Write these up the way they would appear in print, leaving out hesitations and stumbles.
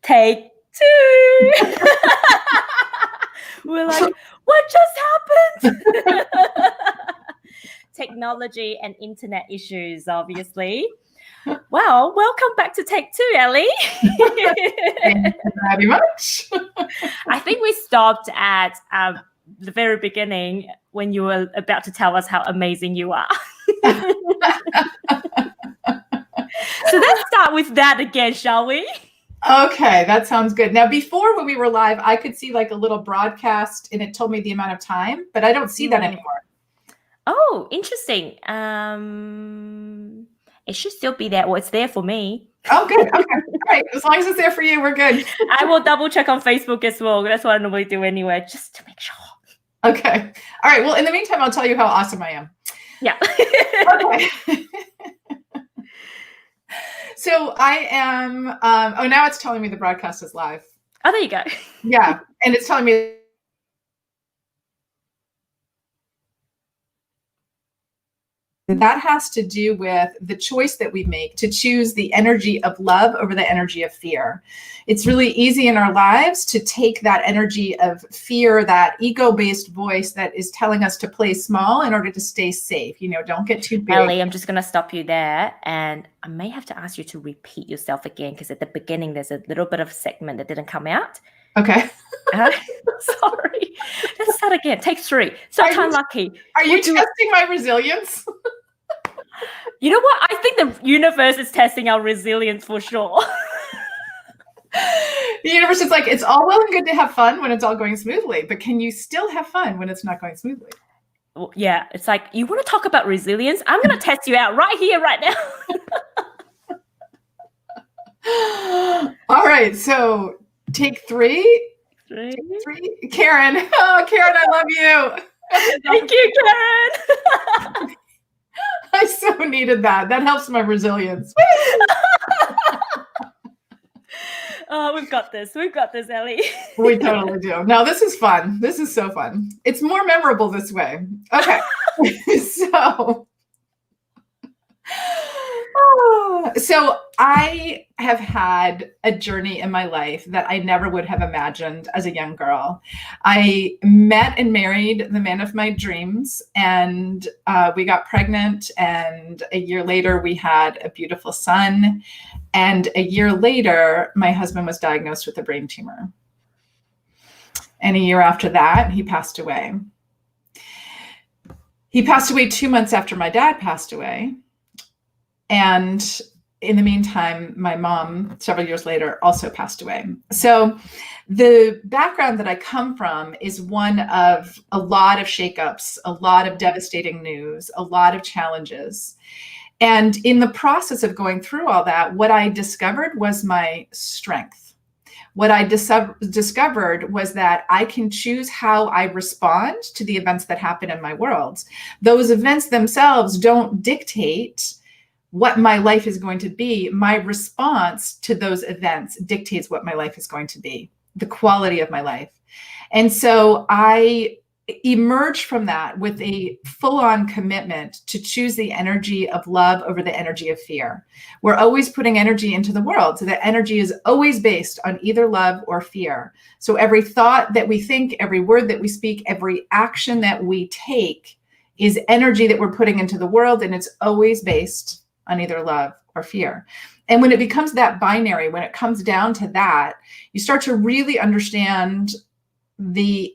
Take two. We're like, what just happened? Technology and internet issues, obviously. Well, welcome back to Take Two, Ellie. Thank you very much. I think we stopped at the very beginning when you were about to tell us how amazing you are. So let's start with that again, shall we? Okay, that sounds good. Now, before when we were live, I could see like a little broadcast and it told me the amount of time, but I don't see that anymore. Oh, interesting. It should still be there. Well, it's there for me. Oh, good. Okay. All right. As long as it's there for you, we're good. I will double check on Facebook as well. That's what I normally do anyway, just to make sure. Okay. All right. Well, in the meantime, I'll tell you how awesome I am. Yeah. Okay. So I am, now it's telling me the broadcast is live. Oh, there you go. Yeah. And it's telling me that has to do with the choice that we make to choose the energy of love over the energy of fear. It's really easy in our lives to take that energy of fear, that ego-based voice that is telling us to play small in order to stay safe. You know, don't get too big. Ellie, I'm just going to stop you there. And I may have to ask you to repeat yourself again, because at the beginning, there's a little bit of segment that didn't come out. Okay. Sorry. Let's start again. Take three. So unlucky. Are you testing my resilience? You know what? I think the universe is testing our resilience for sure. The universe is like, it's all well and good to have fun when it's all going smoothly, but can you still have fun when it's not going smoothly? Well, yeah. It's like, you want to talk about resilience? I'm going to test you out right here, right now. All right. So take three. Take three. Karen. Oh, Karen, I love you. Thank you, Karen. I so needed that. That helps my resilience. Oh, we've got this. We've got this, Ellie. We totally do. No, this is fun. This is so fun. It's more memorable this way. Okay. So I have had a journey in my life that I never would have imagined as a young girl. I met and married the man of my dreams, and we got pregnant, and a year later we had a beautiful son. And a year later, my husband was diagnosed with a brain tumor. And a year after that, he passed away. He passed away 2 months after my dad passed away. And in the meantime, my mom, several years later, also passed away. So the background that I come from is one of a lot of shakeups, a lot of devastating news, a lot of challenges. And in the process of going through all that, what I discovered was my strength. What I discovered was that I can choose how I respond to the events that happen in my world. Those events themselves don't dictate what my life is going to be. My response to those events dictates what my life is going to be, the quality of my life. And so I emerged from that with a full-on commitment to choose the energy of love over the energy of fear. We're always putting energy into the world, so that energy is always based on either love or fear. So every thought that we think, every word that we speak, every action that we take is energy that we're putting into the world, and it's always based on either love or fear. And when it becomes that binary, when it comes down to that, you start to really understand the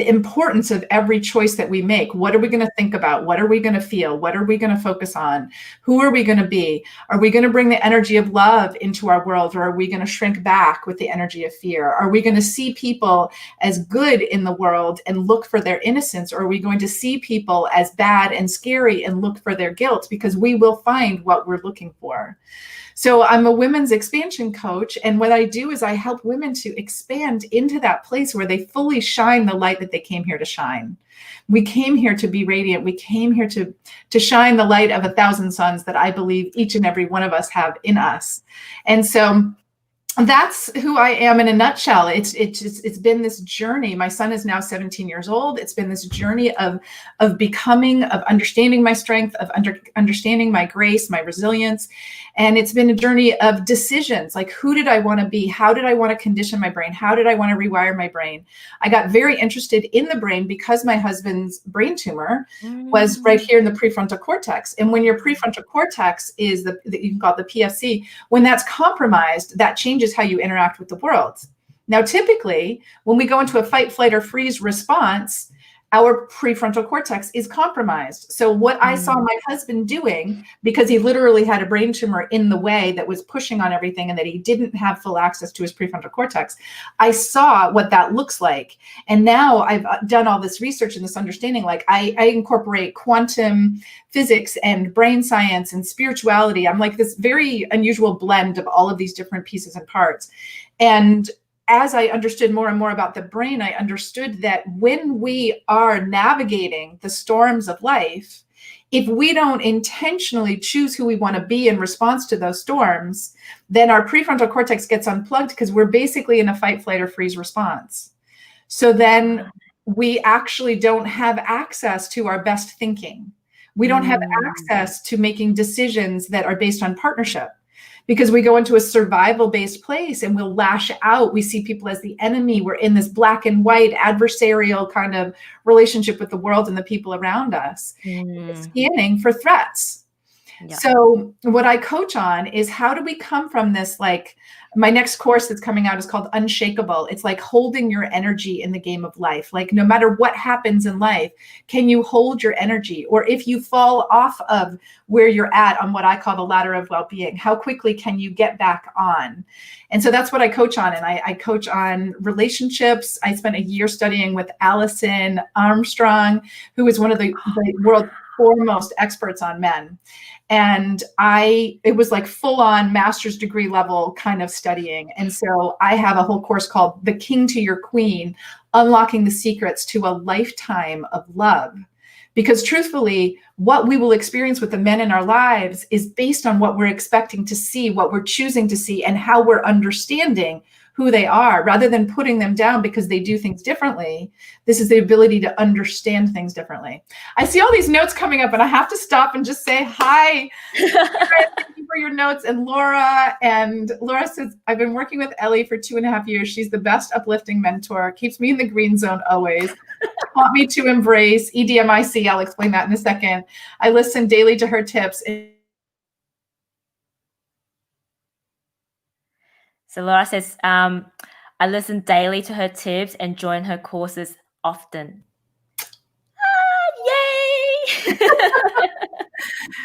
importance of every choice that we make. What are we going to think about? What are we going to feel? What are we going to focus on? Who are we going to be? Are we going to bring the energy of love into our world, or are we going to shrink back with the energy of fear? Are we going to see people as good in the world and look for their innocence? Or are we going to see people as bad and scary and look for their guilt? Because we will find what we're looking for. So I'm a women's expansion coach. And what I do is I help women to expand into that place where they fully shine the light that they came here to shine. We came here to be radiant. We came here to shine the light of 1,000 suns that I believe each and every one of us have in us. And so that's who I am in a nutshell. It's been this journey. My son is now 17 years old. It's been this journey of becoming, of understanding my strength, of understanding my grace, my resilience. And it's been a journey of decisions, like who did I want to be? How did I want to condition my brain? How did I want to rewire my brain? I got very interested in the brain because my husband's brain tumor was right here in the prefrontal cortex. And when your prefrontal cortex is you can call it the PFC, when that's compromised, that changes how you interact with the world. Now, typically, when we go into a fight, flight, or freeze response, our prefrontal cortex is compromised. So what I saw my husband doing, because he literally had a brain tumor in the way that was pushing on everything and that he didn't have full access to his prefrontal cortex, I saw what that looks like. And now I've done all this research and this understanding, like I incorporate quantum physics and brain science and spirituality. I'm like this very unusual blend of all of these different pieces and parts. And as I understood more and more about the brain, I understood that when we are navigating the storms of life, if we don't intentionally choose who we want to be in response to those storms, then our prefrontal cortex gets unplugged because we're basically in a fight, flight, or freeze response. So then we actually don't have access to our best thinking. We don't have access to making decisions that are based on partnership. Because we go into a survival-based place and we'll lash out. We see people as the enemy. We're in this black and white adversarial kind of relationship with the world and the people around us, scanning for threats. Yeah. So what I coach on is how do we come from this, like my next course that's coming out is called Unshakable. It's like holding your energy in the game of life. Like no matter what happens in life, can you hold your energy? Or if you fall off of where you're at on what I call the ladder of well-being, how quickly can you get back on? And so that's what I coach on. And I coach on relationships. I spent a year studying with Allison Armstrong, who is one of the world's foremost experts on men. And it was like full on master's degree level kind of studying. And so I have a whole course called The King to Your Queen, Unlocking the Secrets to a Lifetime of Love. Because truthfully, what we will experience with the men in our lives is based on what we're expecting to see, what we're choosing to see, and how we're understanding who they are, rather than putting them down because they do things differently. This is the ability to understand things differently. I see all these notes coming up and I have to stop and just say hi. Thank you for your notes. And Laura says, I've been working with Ellie for 2.5 years. She's the best uplifting mentor, keeps me in the green zone always. Taught me to embrace EDMIC. I'll explain that in a second. I listen daily to her tips. So Laura says, I listen daily to her tips and join her courses often. Yay!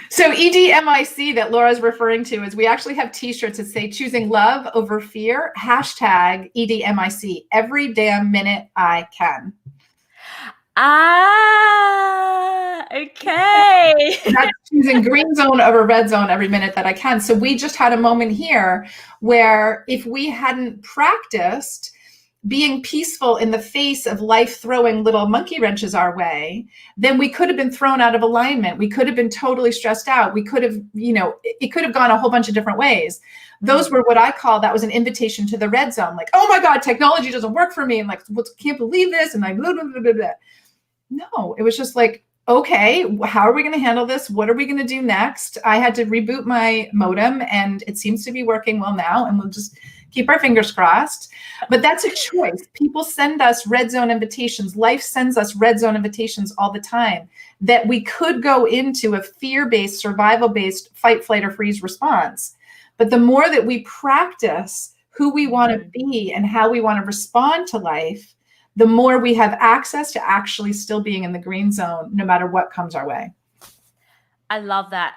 So EDMIC that Laura's referring to is we actually have t-shirts that say choosing love over fear, hashtag EDMIC, every damn minute I can. Okay. That's choosing green zone over red zone every minute that I can. So we just had a moment here where if we hadn't practiced being peaceful in the face of life throwing little monkey wrenches our way, then we could have been thrown out of alignment. We could have been totally stressed out. We could have, it could have gone a whole bunch of different ways. Those were what I call, that was an invitation to the red zone. Like, oh my God, technology doesn't work for me. And like, can't believe this. And like, blah, blah, blah, blah, blah. No, it was just like, okay, how are we going to handle this? What are we going to do next? I had to reboot my modem and it seems to be working well now, and we'll just keep our fingers crossed. But that's a choice. People send us red zone invitations. Life sends us red zone invitations all the time that we could go into a fear-based, survival-based fight, flight, or freeze response. But the more that we practice who we want to be and how we want to respond to life, the more we have access to actually still being in the green zone, no matter what comes our way. I love that.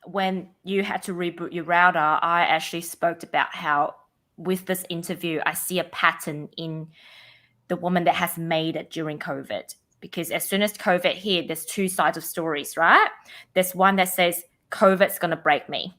When you had to reboot your router, I actually spoke about how with this interview, I see a pattern in the woman that has made it during COVID. Because as soon as COVID hit, there's two sides of stories, right? There's one that says, COVID's going to break me.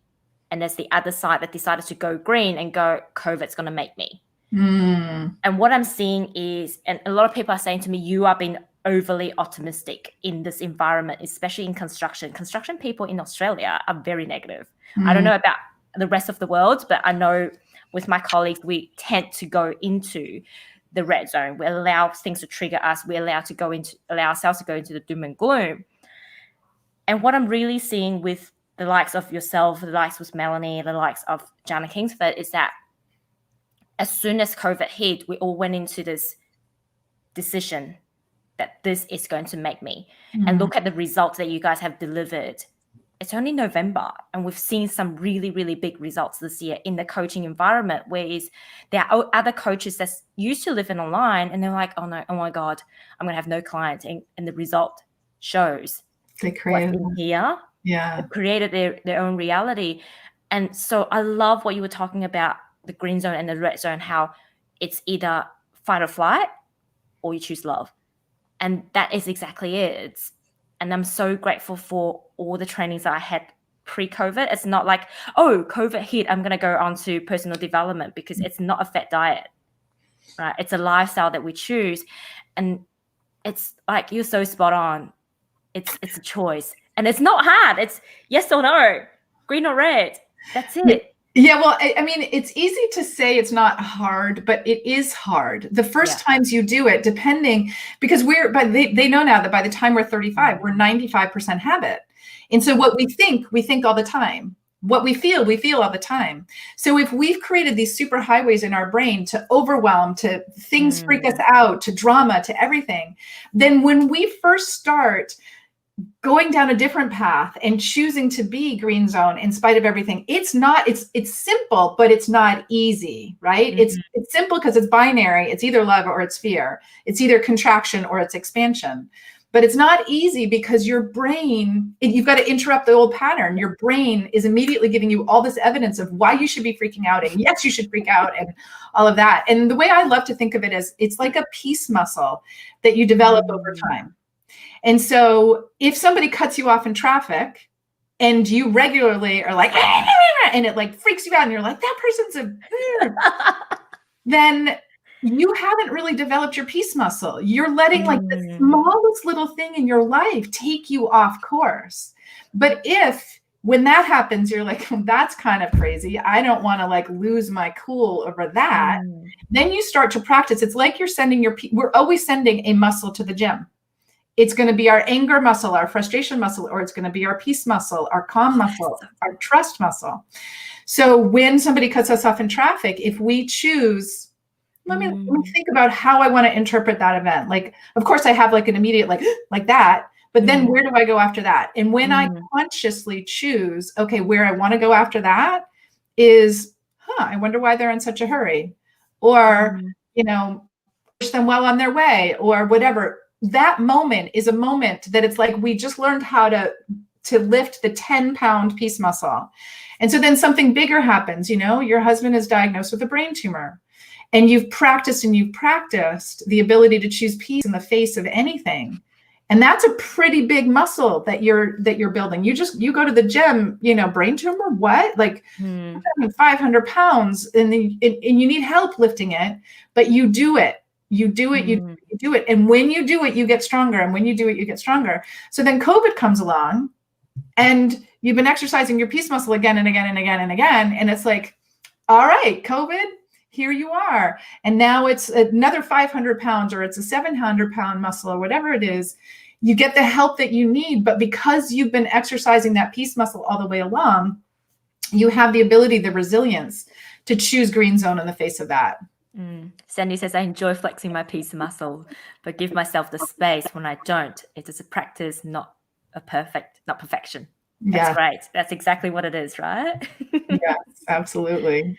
And there's the other side that decided to go green and go, COVID's going to make me. And what I'm seeing is, and a lot of people are saying to me, you are being overly optimistic in this environment, especially in construction. Construction people in Australia are very negative. I don't know about the rest of the world, but I know with my colleagues, we tend to go into the red zone. We allow things to trigger us. We allow ourselves to go into the doom and gloom. And what I'm really seeing with the likes of yourself, the likes with Melanie, the likes of Jana Kingsford, is that as soon as COVID hit, we all went into this decision that this is going to make me. And look at the results that you guys have delivered. It's only November, and we've seen some really, really big results this year in the coaching environment, whereas there are other coaches that used to live in online, and they're like, oh no, oh my God, I'm going to have no clients. And the result shows they created what's in here. Yeah. They've created their own reality. And so I love what you were talking about, the green zone and the red zone, how it's either fight or flight or you choose love. And that is exactly it. And I'm so grateful for all the trainings that I had pre-COVID. It's not like, oh, COVID hit, I'm going to go on to personal development, because it's not a fat diet, right? It's a lifestyle that we choose. And it's like, you're so spot on. It's a choice. And it's not hard. It's yes or no, green or red. That's it. Yeah, well, I mean, it's easy to say it's not hard, but it is hard. The first times you do it, depending, because they know now that by the time we're 35, we're 95% habit. And so what we think all the time. What we feel all the time. So if we've created these super highways in our brain to overwhelm, to things freak us out, to drama, to everything, then when we first start going down a different path and choosing to be green zone in spite of everything, it's simple, but it's not easy, right? It's simple because it's binary. It's either love or it's fear. It's either contraction or it's expansion. But it's not easy because your brain, you've got to interrupt the old pattern. Your brain is immediately giving you all this evidence of why you should be freaking out, and yes, you should freak out, and all of that. And the way I love to think of it is, it's like a peace muscle that you develop over time. And so if somebody cuts you off in traffic and you regularly are like, and it like freaks you out and you're like, that person's then you haven't really developed your peace muscle. You're letting like the smallest little thing in your life take you off course. But if when that happens, you're like, well, that's kind of crazy, I don't want to like lose my cool over that. Then you start to practice. It's like you're we're always sending a muscle to the gym. It's going to be our anger muscle, our frustration muscle, or it's going to be our peace muscle, our calm muscle, our trust muscle. So when somebody cuts us off in traffic, if we choose, let me think about how I want to interpret that event. Like, of course I have like an immediate, like that, but then where do I go after that? And when I consciously choose, okay, where I want to go after that is, I wonder why they're in such a hurry, or, wish them well on their way, or whatever. That moment is a moment that it's like, we just learned how to lift the 10-pound peace muscle. And so then something bigger happens, your husband is diagnosed with a brain tumor, and you've practiced the ability to choose peace in the face of anything. And that's a pretty big muscle that you're building. You go to the gym, brain tumor, what? Like 500 pounds, and you need help lifting it, but you do it. You do it. And when you do it, you get stronger. And when you do it, you get stronger. So then COVID comes along, and you've been exercising your peace muscle again and again and again and again. And it's like, all right, COVID, here you are. And now it's another 500 pounds, or it's a 700-pound muscle, or whatever it is. You get the help that you need. But because you've been exercising that peace muscle all the way along, you have the ability, the resilience to choose green zone in the face of that. Sandy says, I enjoy flexing my peace muscle, but give myself the space when I don't. It is a practice, not perfection. That's great. That's exactly what it is, right? Yes, absolutely.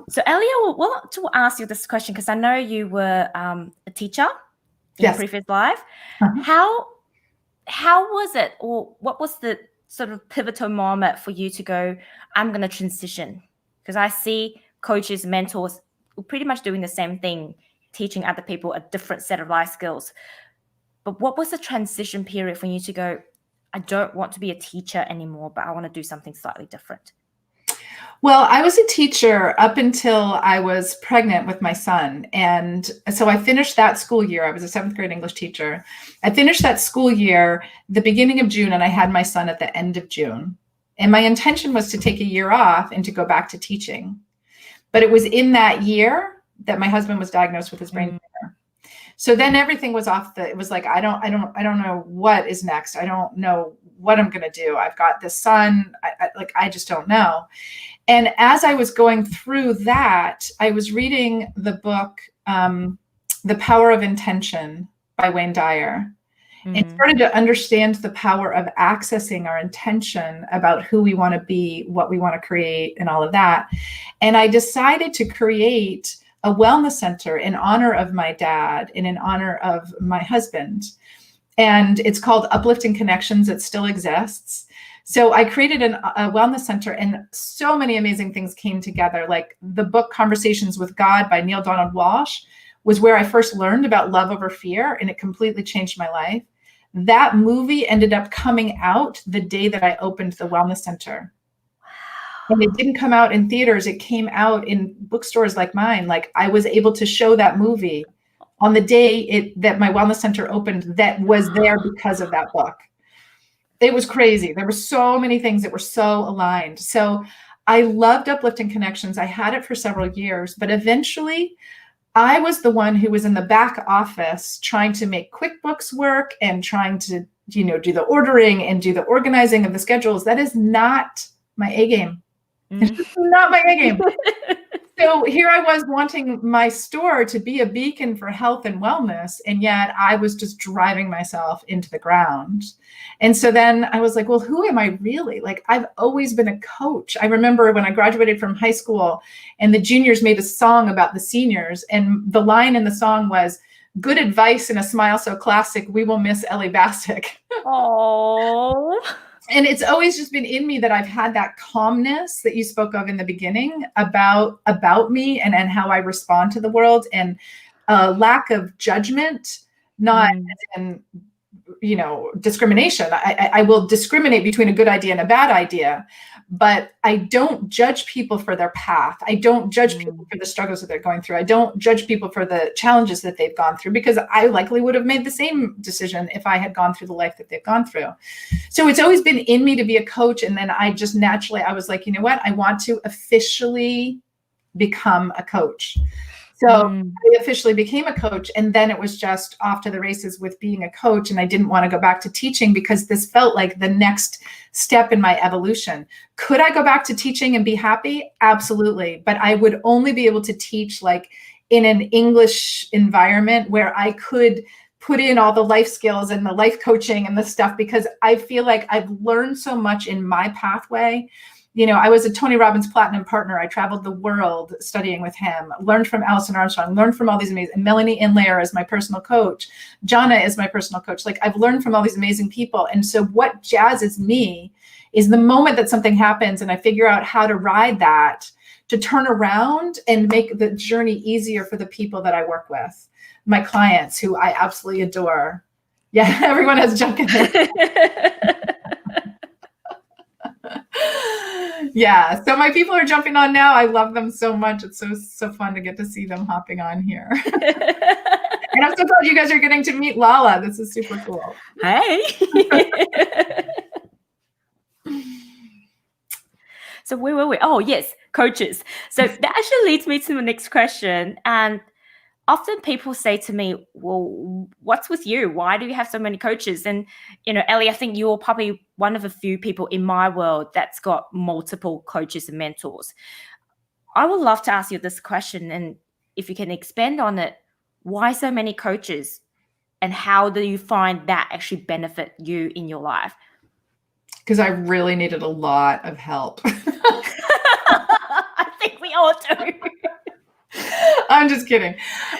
So Ellie, I want to ask you this question, because I know you were a teacher in your previous life. How was it, or what was the sort of pivotal moment for you to go, I'm going to transition? Because I see coaches, mentors, pretty much doing the same thing, teaching other people a different set of life skills. But what was the transition period for you to go, I don't want to be a teacher anymore, but I want to do something slightly different? Well, I was a teacher up until I was pregnant with my son. And so I finished that school year. I was a 7th grade English teacher. I finished that school year the beginning of June, and I had my son at the end of June. And my intention was to take a year off and to go back to teaching. But it was in that year that my husband was diagnosed with his brain tumor. So then everything was off it was like, I don't know what is next. I don't know what I'm going to do. I've got this son. I just don't know. And as I was going through that, I was reading the book, The Power of Intention by Wayne Dyer, and started to understand the power of accessing our intention about who we want to be, what we want to create, and all of that. And I decided to create a wellness center in honor of my dad and in honor of my husband. And it's called Uplifting Connections. It still exists. So I created a wellness center, and so many amazing things came together. Like the book Conversations with God by Neil Donald Walsh was where I first learned about love over fear, and it completely changed my life. That movie ended up coming out the day that I opened the wellness center. And it didn't come out in theaters. It came out in bookstores like mine. Like I was able to show that movie on the day that my wellness center opened, that was there because of that book. It was crazy. There were so many things that were so aligned. So I loved Uplifting Connections. I had it for several years, but eventually I was the one who was in the back office trying to make QuickBooks work and trying to, do the ordering and do the organizing of the schedules. That is not my A game. It's just not my A game. So here I was wanting my store to be a beacon for health and wellness, and yet I was just driving myself into the ground. And so then I was like, well, who am I really? Like, I've always been a coach. I remember when I graduated from high school and the juniors made a song about the seniors, and the line in the song was, "Good advice and a smile so classic, we will miss Ellie Bassick." Oh. And it's always just been in me that I've had that calmness that you spoke of in the beginning about me and how I respond to the world, and a lack of judgment, not in, discrimination. I will discriminate between a good idea and a bad idea, but I don't judge people for their path. I don't judge people for the struggles that they're going through. I don't judge people for the challenges that they've gone through, because I likely would have made the same decision if I had gone through the life that they've gone through. So it's always been in me to be a coach. And then I just naturally, I was like, you know what? I want to officially become a coach. So I officially became a coach, and then it was just off to the races with being a coach. And I didn't want to go back to teaching because this felt like the next step in my evolution. Could I go back to teaching and be happy? Absolutely. But I would only be able to teach like in an English environment where I could put in all the life skills and the life coaching and the stuff, because I feel like I've learned so much in my pathway. I was a Tony Robbins Platinum partner. I traveled the world studying with him, learned from Alison Armstrong, learned from all these amazing, and Melanie Inlayer is my personal coach. Jana is my personal coach. Like, I've learned from all these amazing people. And so what jazzes me is the moment that something happens and I figure out how to ride that, to turn around and make the journey easier for the people that I work with, my clients who I absolutely adore. Yeah, everyone has junk in there. Yeah, so my people are jumping on now. I love them so much. It's so fun to get to see them hopping on here. And I'm so glad you guys are getting to meet Lala. This is super cool. Hey. So where were we? Oh, yes, coaches. So that actually leads me to the next question. And often people say to me, well, what's with you? Why do you have so many coaches? And, Ellie, I think you're probably one of a few people in my world that's got multiple coaches and mentors. I would love to ask you this question. And if you can expand on it, why so many coaches? And how do you find that actually benefit you in your life? Because I really needed a lot of help. I think we all do. I'm just kidding.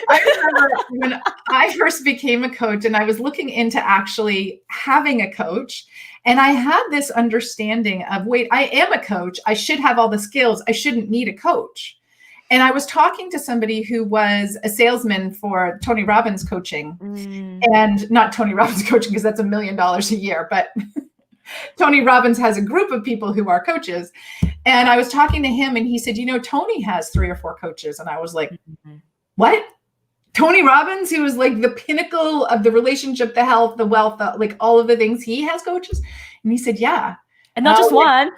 I remember when I first became a coach and I was looking into actually having a coach, and I had this understanding of, wait, I am a coach. I should have all the skills. I shouldn't need a coach. And I was talking to somebody who was a salesman for Tony Robbins coaching, and not Tony Robbins coaching, because that's $1 million a year, but Tony Robbins has a group of people who are coaches. And I was talking to him and he said, Tony has 3 or 4 coaches. And I was like, what? Tony Robbins, who was like the pinnacle of the relationship, the health, the wealth, like all of the things, he has coaches? And he said, yeah. And not just one.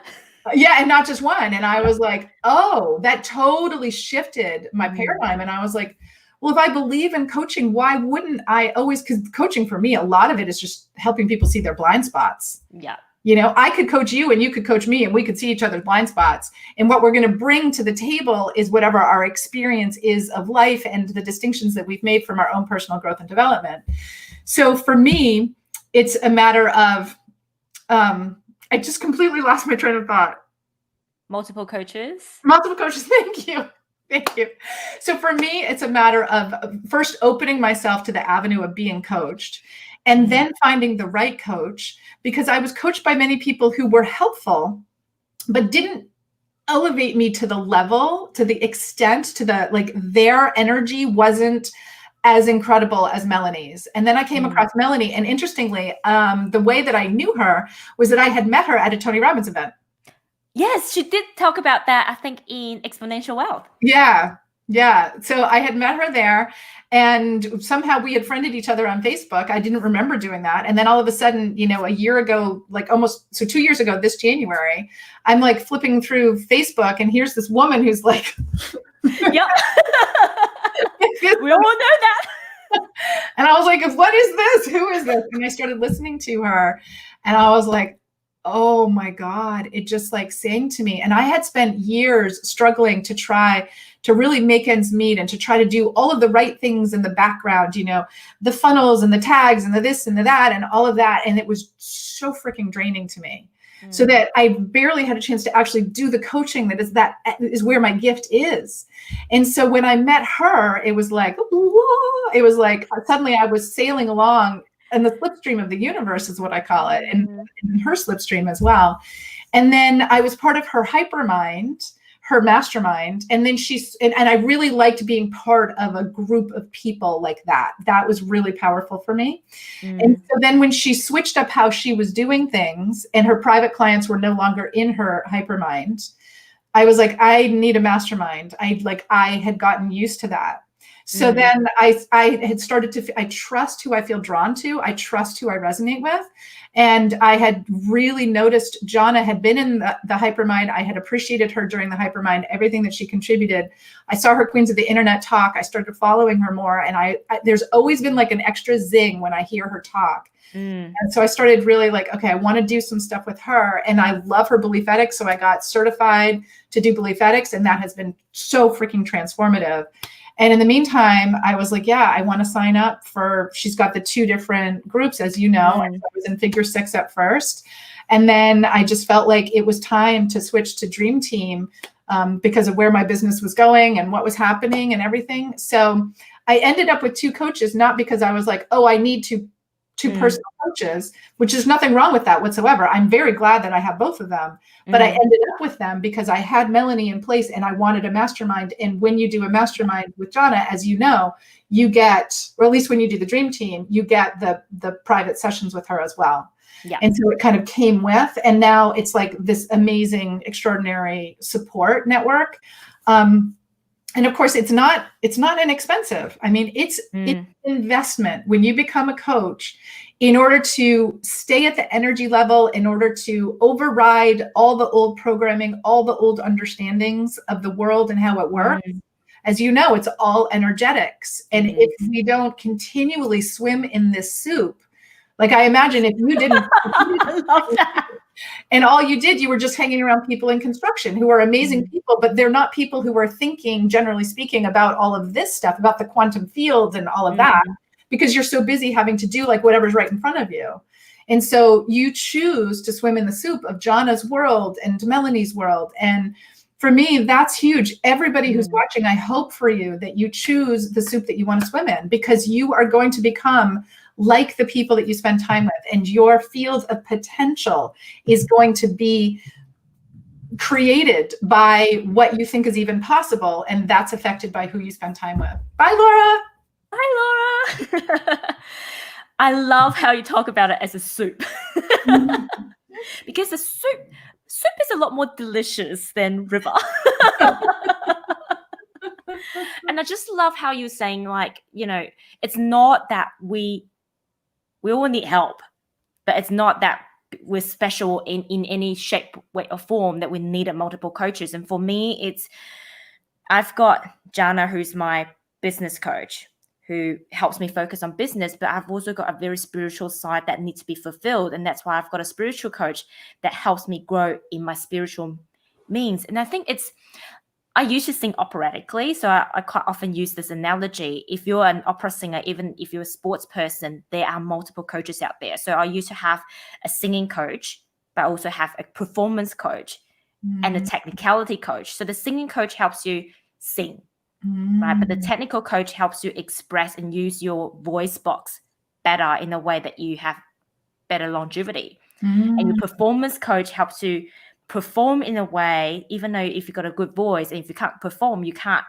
Yeah, and not just one. And I was like, oh, that totally shifted my paradigm. And I was like, well, if I believe in coaching, why wouldn't I always? Because coaching for me, a lot of it is just helping people see their blind spots. Yeah. You know, I could coach you and you could coach me and we could see each other's blind spots. And what we're going to bring to the table is whatever our experience is of life and the distinctions that we've made from our own personal growth and development. So for me, it's a matter of, I just completely lost my train of thought. Multiple coaches. Multiple coaches. Thank you. Thank you. So for me, it's a matter of first opening myself to the avenue of being coached and then finding the right coach, because I was coached by many people who were helpful, but didn't elevate me to the level, to the extent, to the, like, their energy wasn't as incredible as Melanie's. And then I came across Melanie. And interestingly, the way that I knew her was that I had met her at a Tony Robbins event. Yes, she did talk about that, I think, in Exponential Wealth. Yeah. Yeah. So I had met her there and somehow we had friended each other on Facebook. I didn't remember doing that. And then all of a sudden, you know, a year ago, like almost, so 2 years ago, this January, I'm like flipping through Facebook and here's this woman who's like, yep. We all know that. And I was like, what is this? Who is this? And I started listening to her and I was like, oh my God, it just like sang to me. And I had spent years struggling to try to really make ends meet and to try to do all of the right things in the background, you know, the funnels and the tags and the this and the that and all of that. And it was so freaking draining to me. So that I barely had a chance to actually do the coaching that is where my gift is. And so when I met her, it was like, suddenly I was sailing along and the slipstream of the universe is what I call it, and her slipstream as well. And then I was part of her hypermind, her mastermind. And then and I really liked being part of a group of people like that. That was really powerful for me. And so then when she switched up how she was doing things and her private clients were no longer in her hypermind, I was like, I need a mastermind. I had gotten used to that. So then I had started I trust who I feel drawn to. I trust who I resonate with. And I had really noticed Jonna had been in the hypermind. I had appreciated her during the hypermind, everything that she contributed. I saw her Queens of the Internet talk. I started following her more. And there's always been like an extra zing when I hear her talk. And so I started really like, okay, I want to do some stuff with her. And I love her belief ethics. So I got certified to do belief ethics. And that has been so freaking transformative. And in the meantime, I was like, yeah, I want to sign up she's got the 2 different groups, as you know. I was in Figure 6 at first. And then I just felt like it was time to switch to Dream Team because of where my business was going and what was happening and everything. So I ended up with 2 coaches, not because I was like, oh, I need two personal coaches, which is nothing wrong with that whatsoever. I'm very glad that I have both of them, but I ended up with them because I had Melanie in place and I wanted a mastermind. And when you do a mastermind with Jonna, as you know, you get, or at least when you do the Dream Team, you get the private sessions with her as well. Yeah. And so it kind of came with, and now it's like this amazing, extraordinary support network. And of course, it's not inexpensive. I mean, it's investment. When you become a coach, in order to stay at the energy level, in order to override all the old programming, all the old understandings of the world and how it works, as you know, it's all energetics. And if we don't continually swim in this soup, like I imagine if you didn't, I love that. And all you did, you were just hanging around people in construction who are amazing people, but they're not people who are thinking, generally speaking, about all of this stuff, about the quantum field and all of that, because you're so busy having to do like whatever's right in front of you. And so you choose to swim in the soup of Jonna's world and Melanie's world. And for me, that's huge. Everybody who's watching, I hope for you that you choose the soup that you want to swim in, because you are going to become like the people that you spend time with, and your field of potential is going to be created by what you think is even possible, and that's affected by who you spend time with. Bye, Laura. Bye, Laura. I love how you talk about it as a soup. Because the soup is a lot more delicious than river. And I just love how you're saying, like, you know, it's not that we all need help, but it's not that we're special in any shape, way, or form that we needed multiple coaches. And for me, I've got Jana, who's my business coach, who helps me focus on business, but I've also got a very spiritual side that needs to be fulfilled. And that's why I've got a spiritual coach that helps me grow in my spiritual means. And I think I used to sing operatically, so I quite often use this analogy. If you're an opera singer, even if you're a sports person, there are multiple coaches out there. So I used to have a singing coach, but I also have a performance coach and a technicality coach. So the singing coach helps you sing, right? But the technical coach helps you express and use your voice box better in a way that you have better longevity. And your performance coach helps you perform in a way, even though if you've got a good voice and if you can't perform, you can't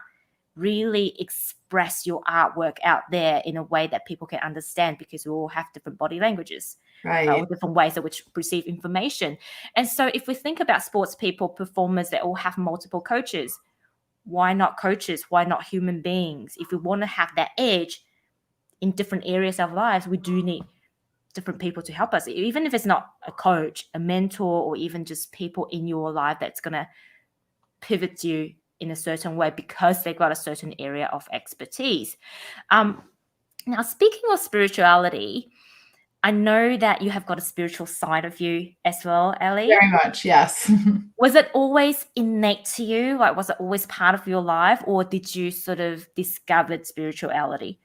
really express your artwork out there in a way that people can understand, because we all have different body languages, right? Or different ways in which we receive information. And so if we think about sports people, performers, they all have multiple coaches. Why not coaches? Why not human beings? If we want to have that edge in different areas of lives, we do need different people to help us, even if it's not a coach, a mentor, or even just people in your life that's going to pivot you in a certain way because they've got a certain area of expertise. Now, speaking of spirituality, I know that you have got a spiritual side of you as well, Ellie. Very much, yes. Was it always innate to you? Like, was it always part of your life, or did you sort of discover spirituality?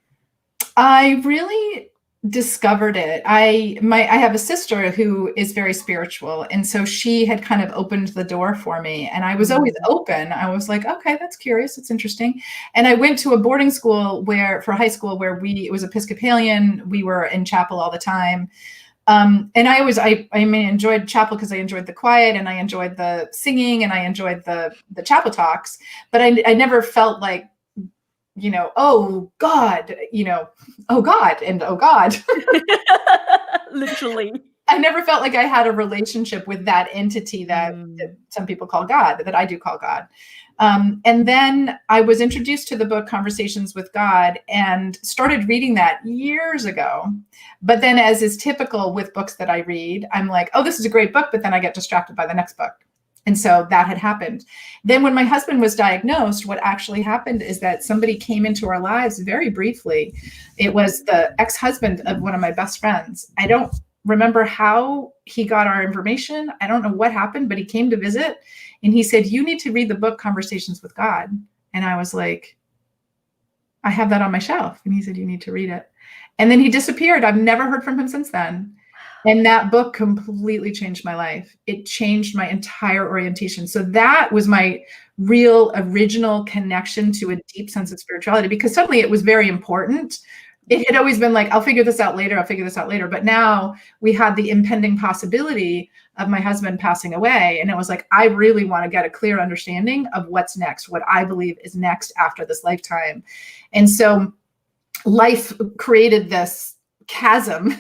I really discovered it. I have a sister who is very spiritual, and so she had kind of opened the door for me, and I was always open. I was like, okay, that's curious, it's interesting. And I went to a boarding school for high school where it was Episcopalian. We were in chapel all the time. And I enjoyed chapel because I enjoyed the quiet and I enjoyed the singing and I enjoyed the chapel talks, but I never felt like, oh God, oh God, and oh God. Literally. I never felt like I had a relationship with that entity that some people call God, that I do call God. And then I was introduced to the book Conversations with God and started reading that years ago. But then, as is typical with books that I read, I'm like, oh, this is a great book, but then I get distracted by the next book. And so that had happened. Then when my husband was diagnosed, what actually happened is that somebody came into our lives very briefly. It was the ex-husband of one of my best friends. I don't remember how he got our information. I don't know what happened, but he came to visit and he said, you need to read the book Conversations with God. And I was like, I have that on my shelf. And he said, you need to read it. And then he disappeared. I've never heard from him since then. And that book completely changed my life. It changed my entire orientation. So that was my real original connection to a deep sense of spirituality, because suddenly it was very important. It had always been like, I'll figure this out later. I'll figure this out later. But now we had the impending possibility of my husband passing away. And it was like, I really want to get a clear understanding of what's next, what I believe is next after this lifetime. And so life created this chasm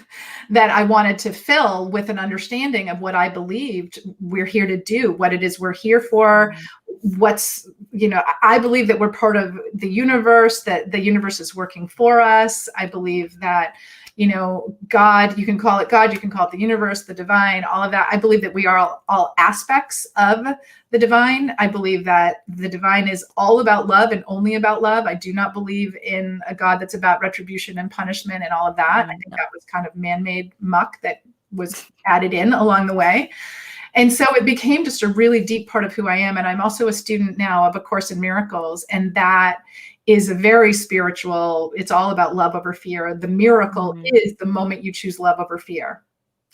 that I wanted to fill with an understanding of what I believed we're here to do, what it is we're here for, I believe that we're part of the universe, that the universe is working for us. I believe that, God, you can call it God, you can call it the universe, the divine, all of that. I believe that we are all aspects of the divine. I believe that the divine is all about love and only about love. I do not believe in a God that's about retribution and punishment and all of that. I think that was kind of man-made muck that was added in along the way. And so it became just a really deep part of who I am. And I'm also a student now of A Course in Miracles. And that is a very spiritual, it's all about love over fear. The miracle is the moment you choose love over fear.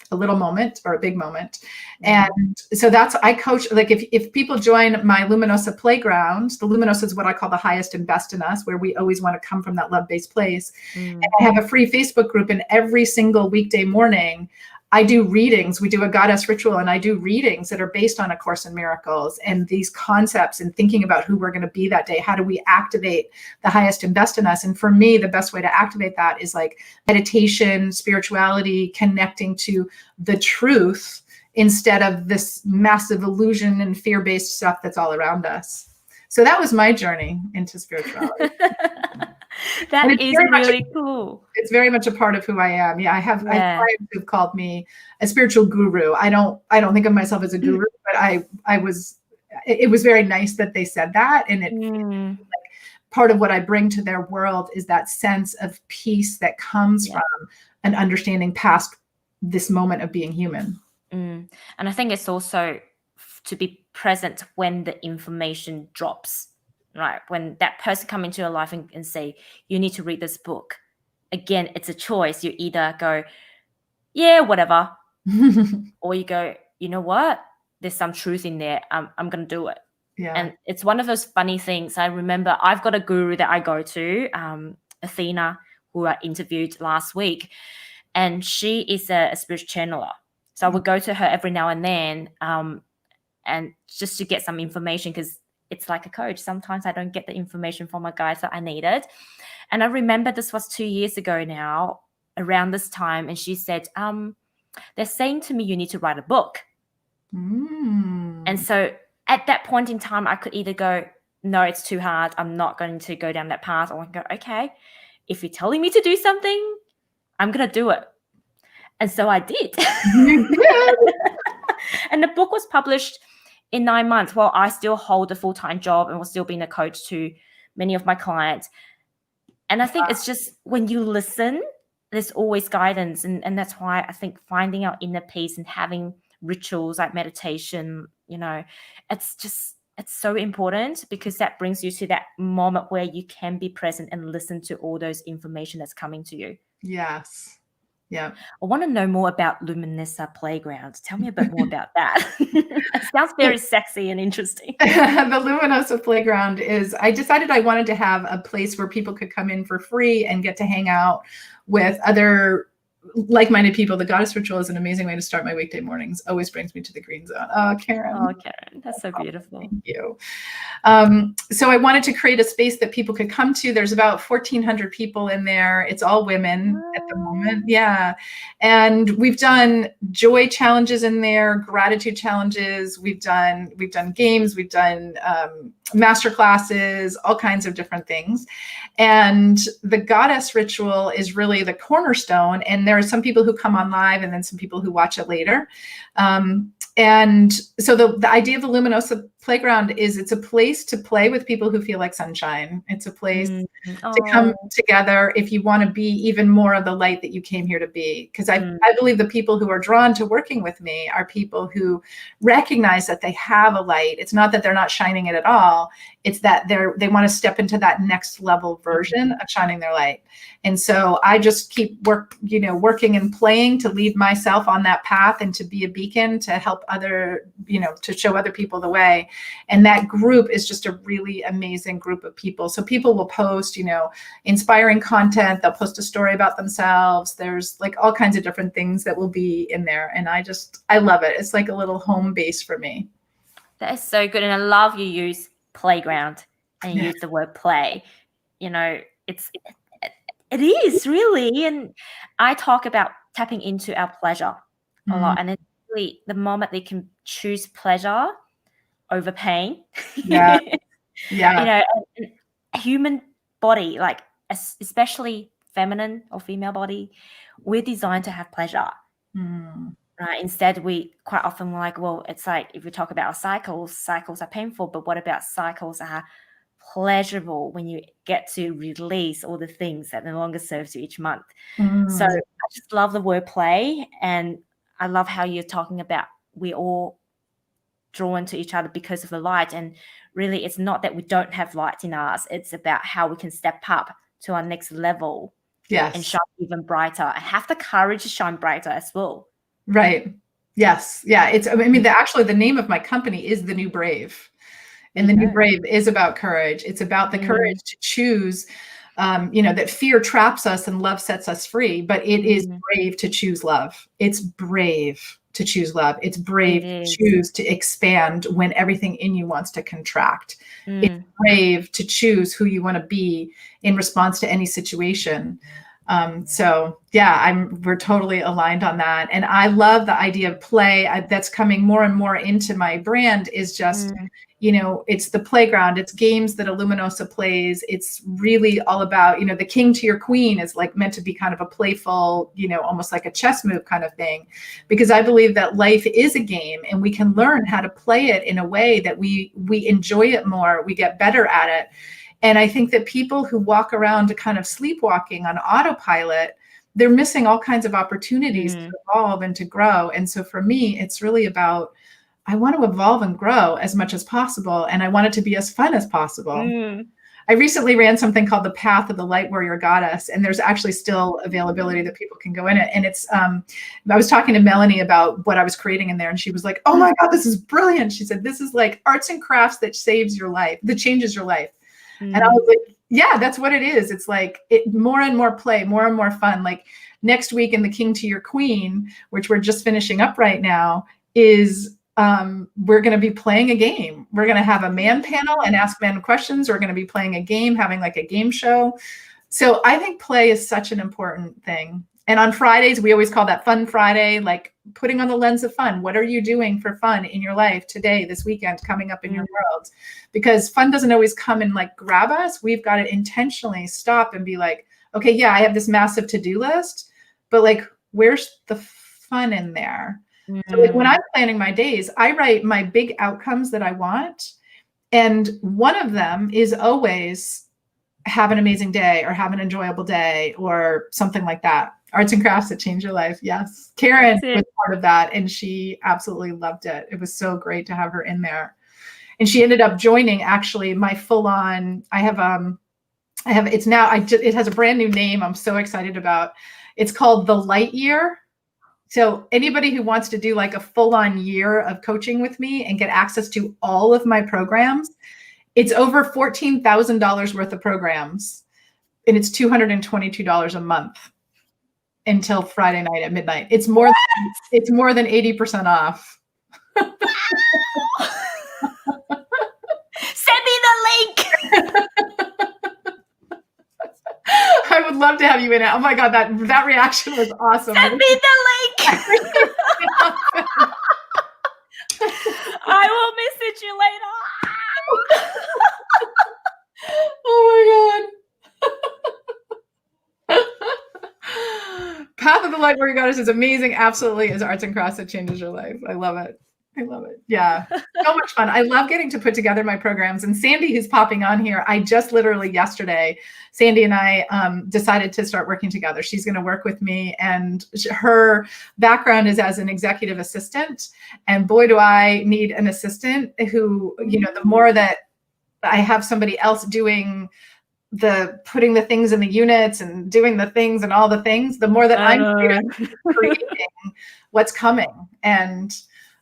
A little moment or a big moment. And so I coach, like if people join my Luminosa playground, the Luminosa is what I call the highest and best in us, where we always want to come from that love-based place. And I have a free Facebook group, and every single weekday morning, I do readings. We do a goddess ritual, and I do readings that are based on A Course in Miracles and these concepts and thinking about who we're going to be that day. How do we activate the highest and best in us? And for me, the best way to activate that is like meditation, spirituality, connecting to the truth instead of this massive illusion and fear-based stuff that's all around us. So that was my journey into spirituality. And That it's is very much really cool. it's very much a part of who I am. Yeah, I have clients who've called me a spiritual guru. I don't think of myself as a guru, but it was very nice that they said that. And it like part of what I bring to their world is that sense of peace that comes from an understanding past this moment of being human. And I think it's also to be present when the information drops, right? When that person come into your life and say, you need to read this book. Again, it's a choice. You either go, yeah, whatever. Or you go, you know what? There's some truth in there. I'm going to do it. Yeah. And it's one of those funny things. I remember I've got a guru that I go to, Athena, who I interviewed last week. And she is a spiritual channeler. So I would go to her every now and then, and just to get some information, because it's like a coach. Sometimes I don't get the information from my guides that I needed. And I remember this was 2 years ago now, around this time. And she said, they're saying to me, you need to write a book. And so at that point in time, I could either go, no, it's too hard. I'm not going to go down that path. Or I can go, okay, if you're telling me to do something, I'm going to do it. And so I did. And the book was published in 9 months while I still hold a full-time job and was still being a coach to many of my clients. And I think it's just when you listen, there's always guidance. And that's why I think finding our inner peace and having rituals like meditation, it's so important, because that brings you to that moment where you can be present and listen to all those information that's coming to you. Yes. Yeah. I want to know more about Luminosa Playground. Tell me a bit more about that. It sounds very sexy and interesting. The Luminosa Playground is, I decided I wanted to have a place where people could come in for free and get to hang out with other like-minded people. The Goddess Ritual is an amazing way to start my weekday mornings. Always brings me to the green zone. Oh, Karen. Oh, Karen, that's so beautiful. Thank you. So I wanted to create a space that people could come to. There's about 1,400 people in there. It's all women at the moment. Yeah. And we've done joy challenges in there, gratitude challenges. We've done games. We've done master classes, all kinds of different things. And the Goddess Ritual is really the cornerstone. And there are some people who come on live and then some people who watch it later. And so the idea of the Luminosa Playground is it's a place to play with people who feel like sunshine. It's a place to come together if you want to be even more of the light that you came here to be. Because I believe the people who are drawn to working with me are people who recognize that they have a light. It's not that they're not shining it at all. It's that they want to step into that next level version of shining their light. And so I just keep working and playing to lead myself on that path and to be a beacon to help to show other people the way. And that group is just a really amazing group of people. So people will post, inspiring content. They'll post a story about themselves. There's like all kinds of different things that will be in there. And I love it. It's like a little home base for me. That is so good. And I love you use playground and you use the word play. It is really. And I talk about tapping into our pleasure a lot. And it's really the moment they can choose pleasure over pain. Yeah. Yeah. A human body, like especially feminine or female body, we're designed to have pleasure. Right. Instead, we quite often we're like, well, it's like if we talk about cycles are painful, but what about cycles are pleasurable when you get to release all the things that no longer serves you each month. So I just love the word play, and I love how you're talking about we're all drawn to each other because of the light. And really, it's not that we don't have light in us. It's about how we can step up to our next level. Yes. And shine even brighter and have the courage to shine brighter as well. Right. Yes. Yeah. The name of my company is The New Brave. And The New Brave is about courage. It's about the courage to choose, that fear traps us and love sets us free, but it is brave to choose love. It's brave to choose love. It's brave to choose to expand when everything in you wants to contract. It's brave to choose who you want to be in response to any situation. So yeah, we're totally aligned on that. And I love the idea of play. That's coming more and more into my brand is just, it's the playground, it's games that Illuminosa plays. It's really all about, the king to your queen is like meant to be kind of a playful, almost like a chess move kind of thing, because I believe that life is a game and we can learn how to play it in a way that we enjoy it more, we get better at it. And I think that people who walk around kind of sleepwalking on autopilot, they're missing all kinds of opportunities to evolve and to grow. And so for me, it's really about, I want to evolve and grow as much as possible. And I want it to be as fun as possible. I recently ran something called the Path of the Light Warrior Goddess, and there's actually still availability that people can go in it. And it's, I was talking to Melanie about what I was creating in there, and she was like, "Oh my God, this is brilliant." She said, "This is like arts and crafts that saves your life, that changes your life." And I was like, yeah, that's what it is. It's like more and more play, more and more fun. Like next week in the King to Your Queen, which we're just finishing up right now, is we're going to be playing a game. We're going to have a man panel and ask men questions. We're going to be playing a game, having like a game show. So I think play is such an important thing. And on Fridays, we always call that Fun Friday, like putting on the lens of fun. What are you doing for fun in your life today, this weekend, coming up in your world? Because fun doesn't always come and like grab us. We've got to intentionally stop and be like, okay, yeah, I have this massive to-do list, but like, where's the fun in there? So like when I'm planning my days, I write my big outcomes that I want. And one of them is always have an amazing day or have an enjoyable day or something like that. Arts and crafts that change your life. Yes. Karen was part of that and she absolutely loved it. It was so great to have her in there. And she ended up joining actually my full on, it has a brand new name I'm so excited about. It's called the Light Year. So anybody who wants to do like a full on year of coaching with me and get access to all of my programs, it's over $14,000 worth of programs. And it's $222 a month until Friday night at midnight. It's more than 80% off. Send me the link. I would love to have you in it. Oh my God, that reaction was awesome. Send me the link. I will message you later. Oh my God. Path of the Light Warrior Goddess is amazing. Absolutely is arts and crafts that changes your life. I love it. I love it. Yeah. So much fun. I love getting to put together my programs. And Sandy, who's popping on here, I just literally yesterday, Sandy and I decided to start working together. She's going to work with me. And her background is as an executive assistant. And boy, do I need an assistant who, the more that I have somebody else doing putting the things in the units and doing the things and all the things, the more that I'm creating what's coming. And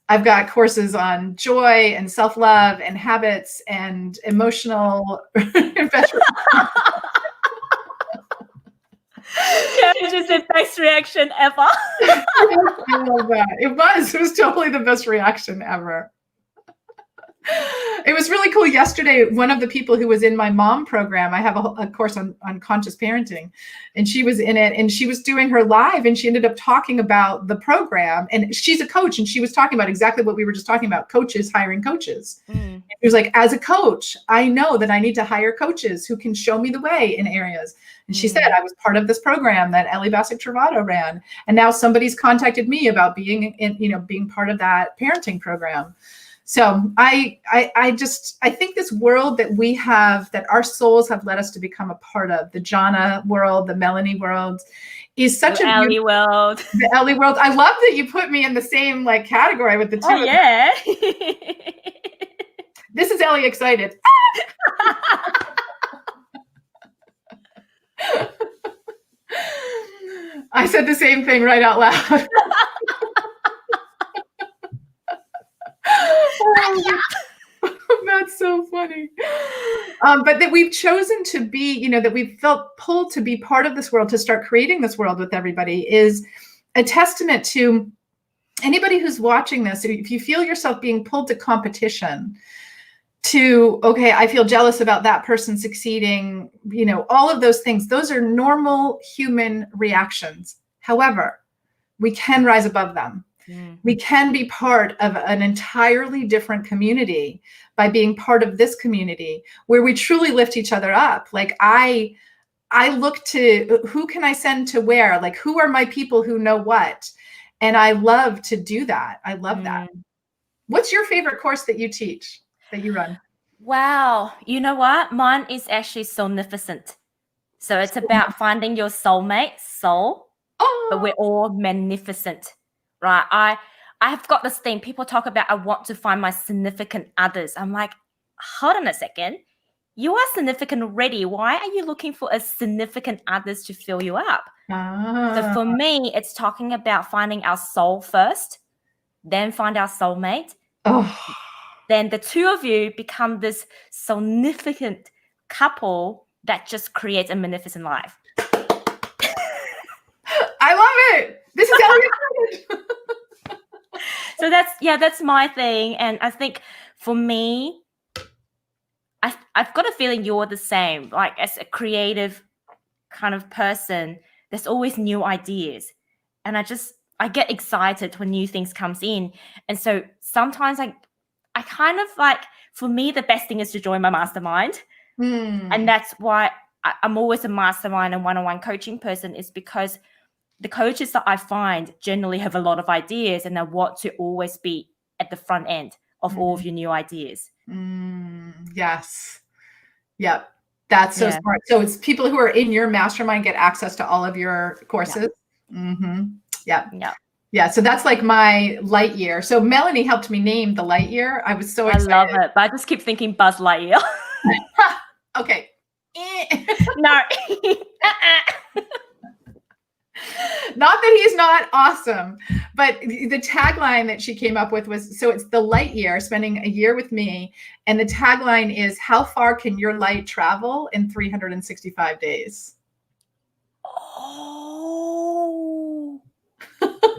I've got courses on joy and self-love and habits and emotional investment. Yeah, it's just the best reaction ever. I love that. It was totally the best reaction ever. It was really cool. Yesterday, one of the people who was in my mom program, I have a course on conscious parenting, and she was in it and she was doing her live and she ended up talking about the program. And she's a coach and she was talking about exactly what we were just talking about, coaches hiring coaches. And she was like, as a coach, I know that I need to hire coaches who can show me the way in areas. And she said, I was part of this program that Ellie Bassick-Trovato ran. And now somebody's contacted me about being part of that parenting program. So I think this world that we have, that our souls have led us to become a part of, the Jana world, the Melanie world, is such the Ellie world. The Ellie world. I love that you put me in the same like category with the two. Oh yeah. This is Ellie excited. I said the same thing right out loud. That's so funny. But that we've chosen to be, that we've felt pulled to be part of this world, to start creating this world with everybody, is a testament to anybody who's watching this. If you feel yourself being pulled to competition, to, okay, I feel jealous about that person succeeding, all of those things. Those are normal human reactions. However, we can rise above them. We can be part of an entirely different community by being part of this community where we truly lift each other up. Like I look to who can I send to where, like who are my people who know what? And I love to do that. I love that. What's your favorite course that you teach, that you run? Wow. You know what? Mine is actually Soulnificent. So it's about finding your soulmate, soul, but we're all magnificent, right? I've got this thing. People talk about, I want to find my significant others. I'm like, hold on a second. You are significant already. Why are you looking for a significant others to fill you up? So for me, it's talking about finding our soul first, then find our soulmate. Then the two of you become this significant couple that just creates a magnificent life. I love it. This is Ellie. So that's my thing. And I think for me, I've got a feeling you're the same. Like as a creative kind of person, there's always new ideas. And I get excited when new things comes in. And so sometimes I kind of like, for me, the best thing is to join my mastermind. And that's why I'm always a mastermind and one-on-one coaching person, is because the coaches that I find generally have a lot of ideas and they want to always be at the front end of all of your new ideas. Yes. Yep. That's so smart. So it's people who are in your mastermind get access to all of your courses. Yeah. So that's like my light year. So Melanie helped me name the light year. I was so excited. I love it. But I just keep thinking Buzz Lightyear. Okay. No. Not that he's not awesome, but the tagline that she came up with was, so it's the light year, spending a year with me. And the tagline is, how far can your light travel in 365 days? Oh,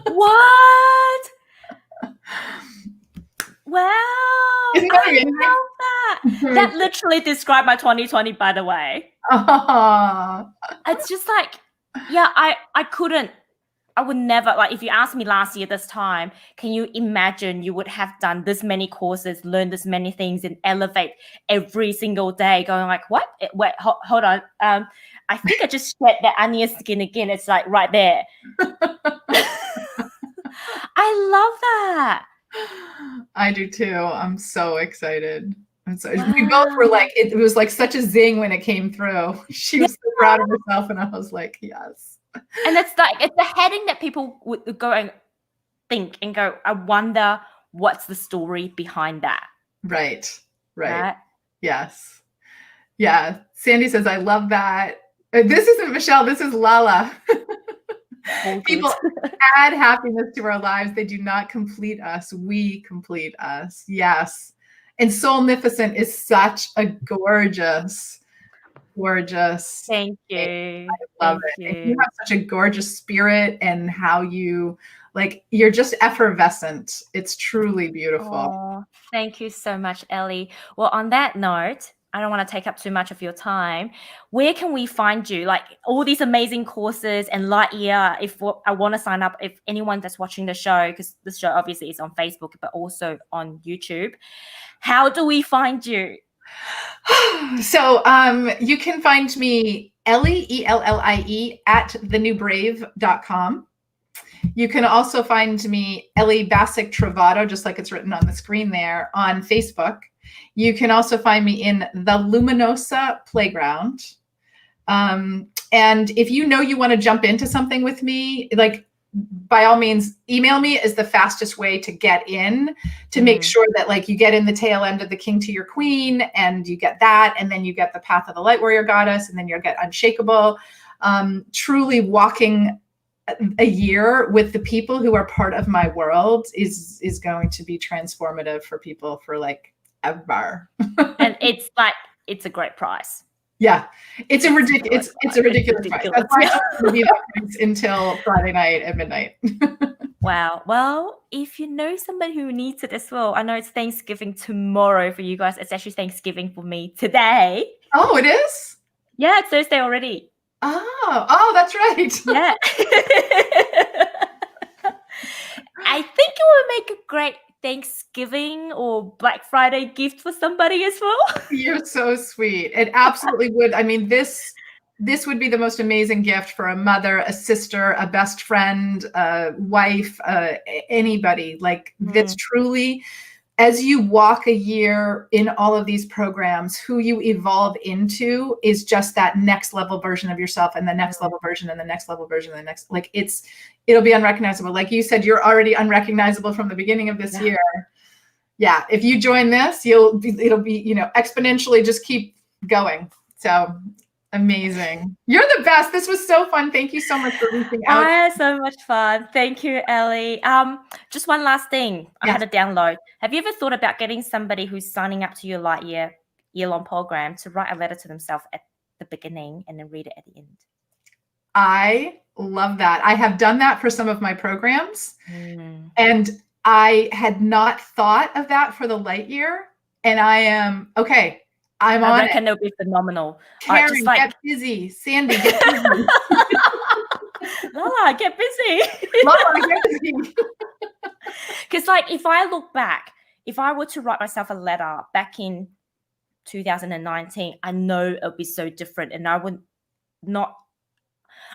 what? Wow. Isn't that amazing? I love that. That literally described my 2020, by the way. It's just like, yeah, I would never, like, if you asked me last year this time, can you imagine you would have done this many courses, learned this many things, and elevate every single day, going like, what? Wait, hold on. I think I just shed that onion skin again. It's like right there. I love that. I do too. I'm so excited. We both were like, it was like such a zing when it came through. She was so proud of herself, and I was like, yes. And it's the heading that people would go and think and go, I wonder what's the story behind that. Right. Yes. Yeah. Sandy says, I love that. This isn't Michelle. This is Lala. People add happiness to our lives. They do not complete us. We complete us. Yes. And Soulnificent is such a gorgeous. Thank you. I love it. And you have such a gorgeous spirit, and how you, like, you're just effervescent. It's truly beautiful. Oh, thank you so much, Ellie. Well, on that note, I don't want to take up too much of your time. Where can we find you? Like all these amazing courses and light year. If I want to sign up, if anyone that's watching the show, because the show obviously is on Facebook, but also on YouTube, how do we find you? So you can find me, Ellie, ELLIE, at thenewbrave.com. You can also find me, Ellie Bassick-Trovato, just like it's written on the screen there, on Facebook. You can also find me in the Luminosa Playground. And if you know you want to jump into something with me, like, by all means, email me is the fastest way to get in, to make sure that, like, you get in the tail end of the King to Your Queen, and you get that, and then you get the Path of the Light Warrior Goddess, and then you'll get Unshakable. Truly walking a year with the people who are part of my world is going to be transformative for people for like ever. And it's a great price. Yeah, it's a ridiculous price. That's why I told you to be that price until Friday night at midnight. Wow. Well, if you know somebody who needs it as well, I know it's Thanksgiving tomorrow for you guys. It's actually Thanksgiving for me today. Oh, it is? Yeah, it's Thursday already. Oh, that's right. Yeah. I think it would make a great Thanksgiving or Black Friday gift for somebody as well. You're so sweet. It absolutely would. I mean, this would be the most amazing gift for a mother, a sister, a best friend, a wife, anybody. Like this truly, as you walk a year in all of these programs, who you evolve into is just that next level version of yourself, and the next level version, and the next level version, and the next, like it'll be unrecognizable. Like you said, you're already unrecognizable from the beginning of this year. Yeah, if you join this, it'll be, exponentially just keep going. So amazing. You're the best. This was so fun. Thank you so much for reaching out. I had so much fun. Thank you, Ellie. Just one last thing. I had a download. Have you ever thought about getting somebody who's signing up to your light year-long program to write a letter to themselves at the beginning and then read it at the end? I love that. I have done that for some of my programs, and I had not thought of that for the light year, and I am okay. I reckon it'll be phenomenal. Karen, just get busy. Sandy, get busy. Lala, get busy. Lala, get busy. Because like, if I look back, if I were to write myself a letter back in 2019, I know it'll be so different, and I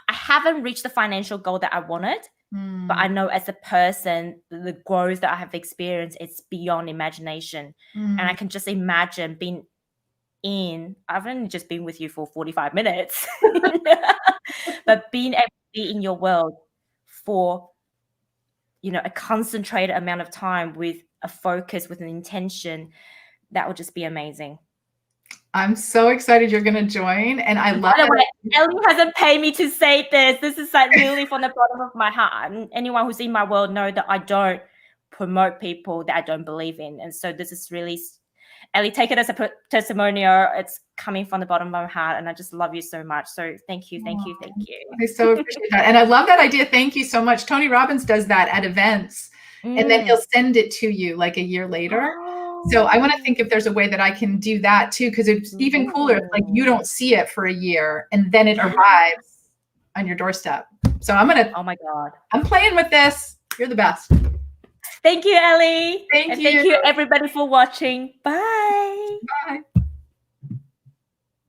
haven't reached the financial goal that I wanted, but I know as a person, the growth that I have experienced, it's beyond imagination. And I can just imagine being I've only just been with you for 45 minutes, but being able to be in your world for, a concentrated amount of time with a focus, with an intention, that would just be amazing. I'm so excited you're going to join, and I love it. Ellie hasn't paid me to say this. This is like really from the bottom of my heart. And anyone who's in my world know that I don't promote people that I don't believe in. And so this is really, Ellie, take it as a testimonial. It's coming from the bottom of my heart, and I just love you so much. So thank you, thank you, thank you. I so appreciate that. And I love that idea. Thank you so much. Tony Robbins does that at events, and then he'll send it to you like a year later. So I want to think if there's a way that I can do that too, because it's even cooler. Like you don't see it for a year, and then it arrives on your doorstep. So I'm going to, oh my God, I'm playing with this. You're the best. Thank you, Ellie. Thank you. Thank you everybody for watching. Bye. Bye.